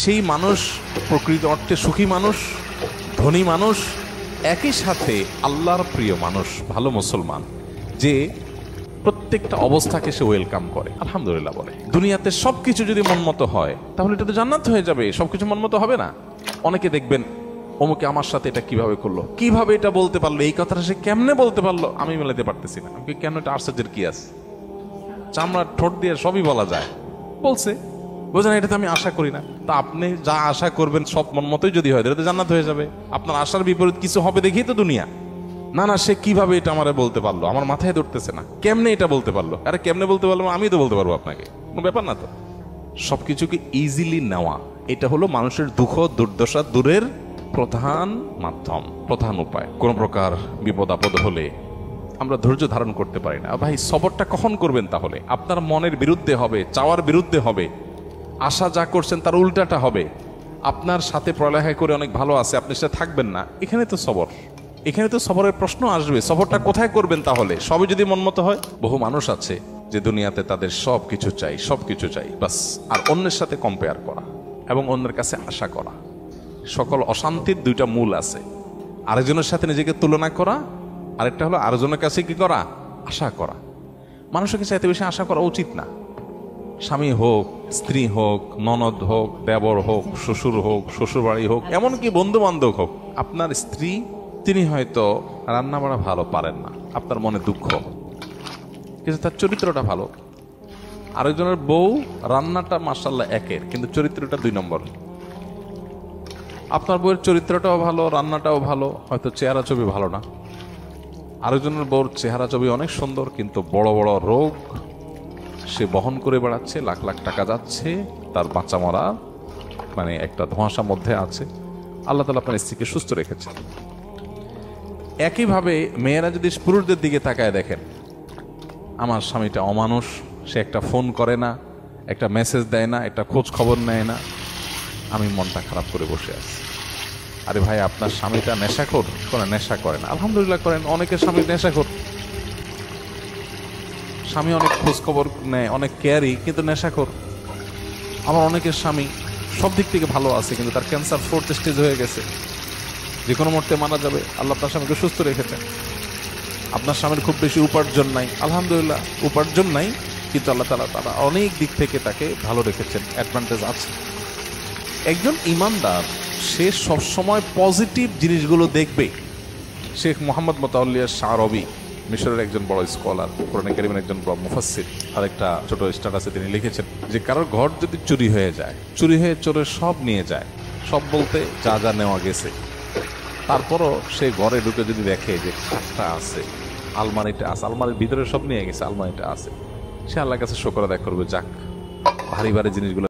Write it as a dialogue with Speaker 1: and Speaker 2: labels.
Speaker 1: সেই মানুষ প্রকৃত অর্থে সুখী মানুষ, ধনী মানুষ, একই সাথে আল্লাহর প্রিয় মানুষ, ভালো মুসলমান, যে প্রত্যেকটা অবস্থাকে সে ওয়েলকাম করে, আলহামদুলিল্লাহ বলে। দুনিয়াতে সবকিছু যদি মনমতো হয় তাহলে এটা তো জান্নাত হয়ে যাবে। সবকিছু মনমতো হবে না। অনেকে দেখবেন অমুকে আমার সাথে এটা কিভাবে করলো, কিভাবে এটা বলতে পারলো, এই কথাটা সে কেমনে বলতে পারলো, আমি মেলাতে পারতেছি না। আমি কেন, এটা আশ্চর্যের কি আছে? চামড়া ঠোঁট দিয়ে সবই বলা যায়, বলছে, বোঝেন, এটা তো আমি আশা করি না। তা আপনি যা আশা করবেন সব মন মতোই যদি হয় তাহলে তো জান্নাত হয়ে যাবে। আপনার আশার বিপরীত কিছু হবে দেখেই তো দুনিয়া। না না, সে কিভাবে এটা আমারে বলতে পারলো, আমার মাথায় ধরতেছে না, কেমনে এটা বলতে পারলো। আরে কেমনে বলতে পারলো, আমি তো বলতে পারবো আপনাকে, কোনো ব্যাপার না তো। সবকিছুকে ইজিলি নেওয়া, এটা হলো মানুষের দুঃখ দুর্দশা দূরের প্রধান মাধ্যম, প্রধান উপায়। কোন প্রকার বিপদ আপদ হলে আমরা ধৈর্য ধারণ করতে পারি না। ভাই, সবরটা কখন করবেন? তাহলে আপনার মনের বিরুদ্ধে হবে, চাওয়ার বিরুদ্ধে হবে, আশা যা করছেন তার উল্টাটা হবে। আপনার সাথে পড়ালেখা করে অনেক ভালো আছে, আপনি সেটা থাকবেন না, এখানে তো সবর, এখানে তো সবরের প্রশ্ন আসবে। সবরটা কোথায় করবেন তাহলে? সবই যদি মনমতো হয়। বহু মানুষ আছে যে দুনিয়াতে তাদের সব কিছু চাই, সব কিছু চাই বাস, আর অন্যের সাথে কম্পেয়ার করা এবং অন্যের কাছে আশা করা। সকল অশান্তির দুইটা মূল আছে, আরেকজনের সাথে নিজেকে তুলনা করা, আরেকটা হলো আরেকজনের কাছে কি করা, আশা করা। মানুষকে চাইতে বেশি আশা করা উচিত না। স্বামী হোক, স্ত্রী হোক, ননদ হোক, দেবর হোক, শ্বশুর হোক, শ্বশুরবাড়ি হোক, এমনকি বন্ধু বান্ধব হোক, আপনার স্ত্রী, তিনি হয়তো রান্না বাড়া ভালো পারেন না, আপনার মনে দুঃখ, কিন্তু তার চরিত্রটা ভালো। আরেকজনের বউ রান্নাটা মাশাআল্লাহ একের, কিন্তু চরিত্রটা 2 নম্বর। আপনার বউয়ের চরিত্রটাও ভালো, রান্নাটাও ভালো, হয়তো চেহারা ছবি ভালো না। আরেকজনের বউর চেহারা ছবি অনেক সুন্দর, কিন্তু বড় বড় রোগ সে বহন করে বেড়াচ্ছে, লাখ লাখ টাকা যাচ্ছে, তার বাচ্চা মরা মানে একটা ধোঁয়াশার মধ্যে আছে। আল্লাহ তাআলা আপনার স্ত্রীকে সুস্থ রেখেছে। একইভাবে মেয়েরা যদি পুরুষদের দিকে তাকায় দেখেন, আমার স্বামীটা অমানুষ, সে একটা ফোন করে না, একটা মেসেজ দেয় না, একটা খোঁজ খবর নেয় না, আমি মনটা খারাপ করে বসে আছি। আরে ভাই, আপনার স্বামীটা নেশাখোর? কোনো নেশা করে না, আলহামদুলিল্লাহ করেন। অনেকের স্বামী নেশাখোর, স্বামী অনেক খোঁজ খবর নেয়, অনেক কেয়ারি, কিন্তু নেশাখোর। আমার অনেকের স্বামী সব দিক থেকে ভালো আছে, কিন্তু তার ক্যান্সার 4th স্টেজ হয়ে গেছে, যে কোনো মুহূর্তে মারা যাবে। আল্লাহ আপনার স্বামীকে সুস্থ রেখেছেন। আপনার স্বামীর খুব বেশি উপার্জন নাই, আলহামদুলিল্লাহ উপার্জন নাই, কিন্তু আল্লাহ তাআলা অনেক দিক থেকে তাকে ভালো রেখেছেন, অ্যাডভান্টেজ আছে। একজন ইমানদার সে সবসময় পজিটিভ জিনিসগুলো দেখবে। শেখ মোহাম্মদ মোতাওয়াল্লিয়া শাহরবি, মিশরের একজন বড় স্কলার, কোরআন কারীমের একজন বড় মুফাসসির, আর একটা ছোট স্ট্যাটাসে তিনি লিখেছেন যে কারোর ঘর যদি চুরি হয়ে যায়, চুরি হয়ে চোরের সব নিয়ে যায়, সব বলতে যা যা নেওয়া গেছে, তারপরও সে ঘরে ঢুকে যদি দেখে যে খাটটা আছে, আলমারিটা আছে, আলমারির ভিতরে সব নিয়ে গেছে, আলমারিটা আছে, সে আল্লাহর কাছে শুকর আদায় করবে, যাক ভারী ভারী জিনিসগুলো